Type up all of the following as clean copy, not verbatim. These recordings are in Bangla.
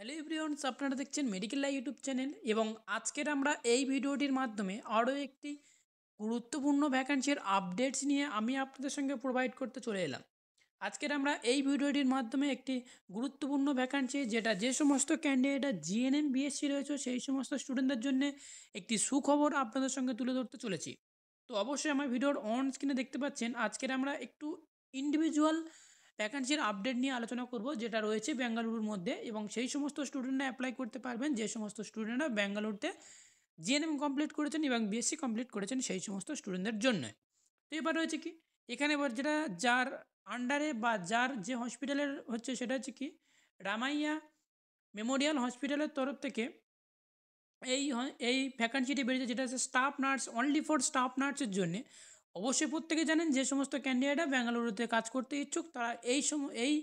হ্যালো এভরিওয়ানস, আপনারা দেখছেন মেডিকেল লাইভ ইউটিউব চ্যানেল এবং আজকের আমরা এই ভিডিওটির মাধ্যমে আরও একটি গুরুত্বপূর্ণ ভ্যাকান্সির আপডেটস নিয়ে আমি আপনাদের সঙ্গে প্রোভাইড করতে চলে এলাম। আজকের আমরা এই ভিডিওটির মাধ্যমে একটি গুরুত্বপূর্ণ ভ্যাকান্সি যেটা যে সমস্ত ক্যান্ডিডেট জিএনএম বিএসসি রয়েছে সেই সমস্ত স্টুডেন্টদের জন্য একটি সুখবর আপনাদের সঙ্গে তুলে ধরতে চলেছি। তো অবশ্যই আমার ভিডিওর অন স্ক্রিনে দেখতে পাচ্ছেন আজকের আমরা একটু ইন্ডিভিজুয়াল ভ্যাকান্সির আপডেট নিয়ে আলোচনা করব যেটা রয়েছে বেঙ্গালুরুর মধ্যে, এবং সেই সমস্ত স্টুডেন্টরা অ্যাপ্লাই করতে পারবেন যে সমস্ত স্টুডেন্টরা বেঙ্গালুরুতে জিএনএম কমপ্লিট করেছেন এবং বিএসসি কমপ্লিট করেছেন সেই সমস্ত স্টুডেন্টদের জন্য। তো এবার রয়েছে কি, এখানে এবার যেটা যার আন্ডারে বা যার যে হসপিটালের হচ্ছে সেটা হচ্ছে কি রামাইয়া মেমোরিয়াল হসপিটালের তরফ থেকে এই ভ্যাকান্সিটি বেরিয়েছে, যেটা হচ্ছে staff nurse, only for staff নার্সের জন্য। অবশ্যই প্রত্যেকে জানেন যে সমস্ত ক্যান্ডিডেটরা বেঙ্গালুরুতে কাজ করতে ইচ্ছুক তারা এই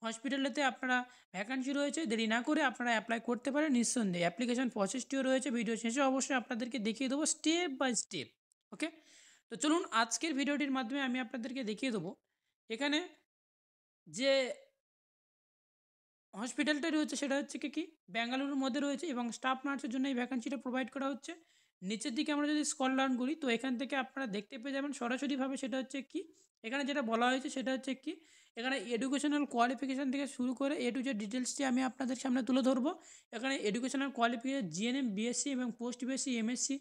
হসপিটালেতে আপনারা ভ্যাকান্সি রয়েছে, দেরি না করে আপনারা অ্যাপ্লাই করতে পারেন নিঃসন্দেহে। অ্যাপ্লিকেশন প্রসেসটিও রয়েছে, ভিডিও শেষে অবশ্যই আপনাদেরকে দেখিয়ে দেবো স্টেপ বাই স্টেপ। ওকে, তো চলুন আজকের ভিডিওটির মাধ্যমে আমি আপনাদেরকে দেখিয়ে দেবো এখানে যে হসপিটালটা রয়েছে সেটা হচ্ছে কি বেঙ্গালুরুর মধ্যে রয়েছে এবং স্টাফ নার্সের জন্য এই ভ্যাকান্সিটা প্রোভাইড করা হচ্ছে। নিচের দিকে আমরা যদি স্ক্রল ডাউন করি তো এখান থেকে আপনারা দেখতে পেয়ে যাবেন সরাসরিভাবে সেটা হচ্ছে কি এখানে যেটা বলা হয়েছে সেটা হচ্ছে কি এখানে এডুকেশনাল কোয়ালিফিকেশান থেকে শুরু করে এ টু জেড ডিটেলসটি আমি আপনাদের সামনে তুলে ধরবো। এখানে এডুকেশনাল কোয়ালিফিকেশান জিএনএম বিএসসি এবং পোস্ট বিএসসি এমএসসি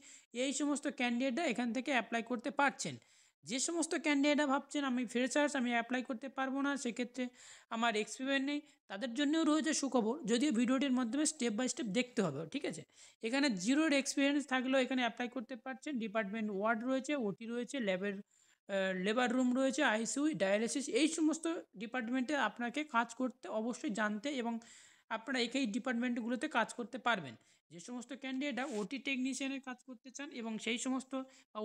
এই সমস্ত ক্যান্ডিডেটরা এখান থেকে অ্যাপ্লাই করতে পারছেন। যে সমস্ত ক্যান্ডিডেটরা ভাবছেন আমি ফ্রেশার্স, আমি অ্যাপ্লাই করতে পারবো না, সেক্ষেত্রে আমার এক্সপিরিয়েন্স নেই, তাদের জন্যও রয়েছে সুখবর, যদিও ভিডিওটির মাধ্যমে স্টেপ বাই স্টেপ দেখতে হবে। ঠিক আছে, এখানে জিরোর এক্সপিরিয়েন্স থাকলেও এখানে অ্যাপ্লাই করতে পারছেন। ডিপার্টমেন্ট ওয়ার্ড রয়েছে, ওটি রয়েছে, লেবার রুম রয়েছে, আইসিইউ, ডায়ালিসিস, এই সমস্ত ডিপার্টমেন্টে আপনাকে কাজ করতে অবশ্যই জানতে এবং আপনারা এই ডিপার্টমেন্টগুলোতে কাজ করতে পারবেন। যে সমস্ত ক্যান্ডিডেটরা ওটি টেকনিশিয়ানের কাজ করতে চান এবং সেই সমস্ত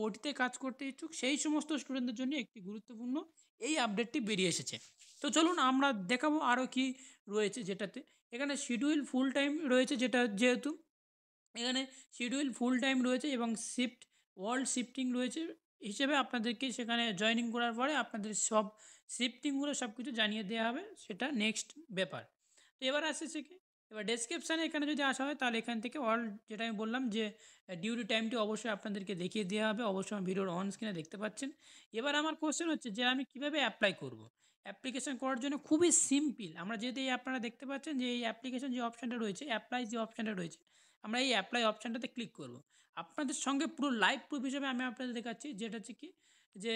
ওটিতে কাজ করতে ইচ্ছুক সেই সমস্ত স্টুডেন্টদের জন্য একটি গুরুত্বপূর্ণ এই আপডেটটি বেরিয়ে এসেছে। তো চলুন আমরা দেখাবো আরও কি রয়েছে, যেটাতে এখানে শিডিউল ফুল টাইম রয়েছে, যেটা যেহেতু এখানে শিডিউল ফুল টাইম রয়েছে এবং শিফট ওয়ার্ল্ড শিফটিং রয়েছে হিসেবে আপনাদেরকে সেখানে জয়েনিং করার পরে আপনাদের সব শিফটিংগুলো সব কিছু জানিয়ে দেওয়া হবে, সেটা নেক্সট ব্যাপার। তো এবার আসছে কি, এবার ডেসক্রিপশানে এখানে যদি আসা হয় তাহলে এখান থেকে অল যেটা আমি বললাম যে ডিউটি টাইমটি অবশ্যই আপনাদেরকে দেখিয়ে দেওয়া হবে, অবশ্যই আমার ভিডিওর অন স্ক্রিনে দেখতে পাচ্ছেন। এবার আমার কোশ্চেন হচ্ছে যে আমি কিভাবে অ্যাপ্লাই করব। অ্যাপ্লিকেশন করার জন্য খুবই সিম্পল, আমরা যেহেতু এই আপনারা দেখতে পাচ্ছেন যে এই অ্যাপ্লিকেশন যে অপশানটা রয়েছে, অ্যাপ্লাই যে অপশানটা রয়েছে, আমরা এই অ্যাপ্লাই অপশানটাতে ক্লিক করব। আপনাদের সঙ্গে পুরো লাইভ প্রুফ হিসেবে আমি আপনাদের দেখাচ্ছি, যেটা হচ্ছে কি যে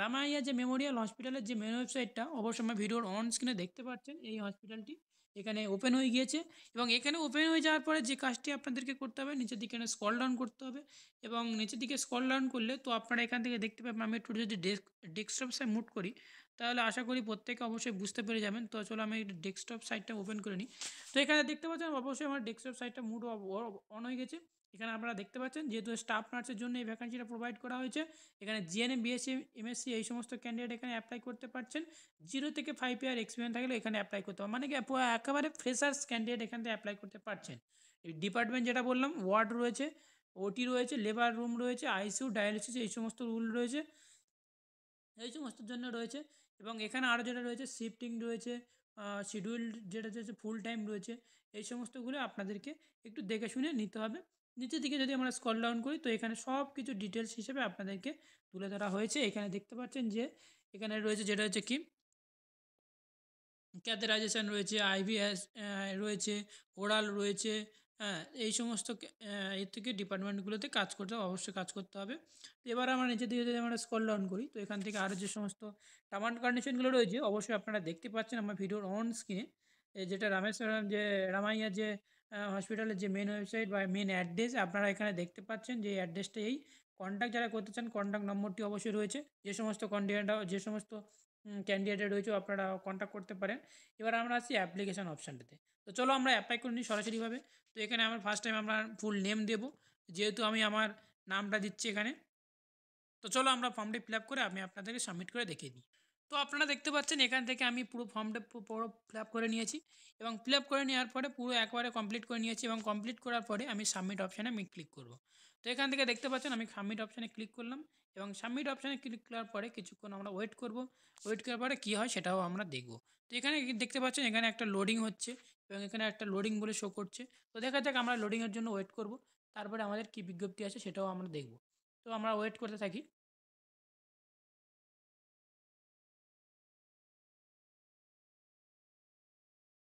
রামাইয়া যে মেমোরিয়াল হসপিটালের যে মেন ওয়েবসাইটটা অবশ্যই আমার ভিডিওর অন স্ক্রিনে দেখতে পাচ্ছেন, এই হসপিটালটি এখানে ওপেন হয়ে গিয়েছে। এবং এখানে ওপেন হয়ে যাওয়ার পরে যে কাজটি আপনাদেরকে করতে হবে, নিচের দিকে স্ক্রল ডাউন করতে হবে এবং নিচের দিকে স্ক্রল ডাউন করলে তো আপনারা এখান থেকে দেখতে পাবেন, আমি একটু যদি ডেস্কটপ সাইড মুভ করি তাহলে আশা করি প্রত্যেকে অবশ্যই বুঝতে পেরে যাবেন। তো চলো আমি ডেস্কটপ সাইটটা ওপেন করে নিই। তো এখানে দেখতে পাচ্ছেন অবশ্যই আমার ডেস্কটপ সাইটটা মুড অন হয়ে গেছে। এখানে আপনারা দেখতে পাচ্ছেন যেহেতু স্টাফ নার্সের জন্য এই ভ্যাকান্সিটা প্রোভাইড করা হয়েছে, এখানে জিএনএম বিএসসি এমএসসি এই সমস্ত ক্যান্ডিডেট এখানে অ্যাপ্লাই করতে পারছেন। 0 থেকে 5 ইয়ার এক্সপিরিয়েন্স থাকলে এখানে অ্যাপ্লাই করতে হবে, মানে কি একেবারে ফ্রেশার্স ক্যান্ডিডেট এখান থেকে অ্যাপ্লাই করতে পারছেন। এই ডিপার্টমেন্ট যেটা বললাম ওয়ার্ড রয়েছে, ওটি রয়েছে, লেবার রুম রয়েছে, আইসিইউ, ডায়ালিসিস এই সমস্ত রুল রয়েছে, এই সমস্তর জন্য রয়েছে। এবং এখানে আরও যেটা রয়েছে শিফটিং রয়েছে, শিডিউল যেটা হচ্ছে ফুল টাইম রয়েছে, এই সমস্তগুলো আপনাদেরকে একটু দেখে শুনে নিতে হবে। নিচের দিকে যদি আমরা স্ক্রল ডাউন করি তো এখানে সব কিছু ডিটেলস হিসেবে আপনাদেরকে তুলে ধরা হয়েছে। এখানে দেখতে পাচ্ছেন যে এখানে রয়েছে যেটা হচ্ছে কি ক্যাথেরাইজেশন রয়েছে, আইভিএস রয়েছে, ওরাল রয়েছে, হ্যাঁ এই সমস্ত এর থেকে ডিপার্টমেন্টগুলোতে কাজ করতে অবশ্যই কাজ করতে হবে। তো এবার আমরা নিচের দিকে যদি আমরা স্ক্রল ডাউন করি তো এখান থেকে আরও যে সমস্ত টার্ম অ্যান্ড কন্ডিশনগুলো রয়েছে অবশ্যই আপনারা দেখতে পাচ্ছেন আমার ভিডিওর অন স্ক্রিনে, যেটা রামেশ্বরম যে রামাইয়া যে হসপিটালের যে মেন ওয়েবসাইট বা মেন অ্যাড্রেস আপনারা এখানে দেখতে পাচ্ছেন, যে অ্যাড্রেসটা এই কন্ট্যাক্ট যারা করতে চান কন্ট্যাক্ট নম্বরটি অবশ্যই রয়েছে, যে সমস্ত যে সমস্ত ক্যান্ডিডেট রয়েছে আপনারা কন্ট্যাক্ট করতে পারেন। এবার আমরা আসছি অ্যাপ্লিকেশান অপশানটাতে। তো চলো আমরা অ্যাপ্লাই করে নিই সরাসরিভাবে। তো এখানে আমার ফার্স্ট টাইম আমরা ফুল নেম দেবো, যেহেতু আমি আমার নামটা দিচ্ছি এখানে। তো চলো আমরা ফর্মটি ফিল আপ করে আমি আপনাদেরকে সাবমিট করে দেখিয়ে দিই। তো আপনারা দেখতে পাচ্ছেন এখান থেকে আমি পুরো ফর্মটা পুরো ফিল আপ করে নিয়েছি এবং ফিল আপ করে নেওয়ার পরে পুরো একবারে কমপ্লিট করে নিয়েছি এবং কমপ্লিট করার পরে আমি সাবমিট অপশানে আমি ক্লিক করব। তো এখান থেকে দেখতে পাচ্ছেন আমি সাবমিট অপশানে ক্লিক করলাম এবং সাবমিট অপশানে ক্লিক করার পরে কিছুক্ষণ আমরা ওয়েট করব। ওয়েট করার পরে কী হয় সেটাও আমরা দেখব। তো এখানে দেখতে পাচ্ছেন এখানে একটা লোডিং হচ্ছে এবং এখানে একটা লোডিং বলে শো করছে। তো দেখা যাক আমরা লোডিংয়ের জন্য ওয়েট করব। তারপরে আমাদের কী বিজ্ঞপ্তি আছে সেটাও আমরা দেখব। তো আমরা ওয়েট করতে থাকি।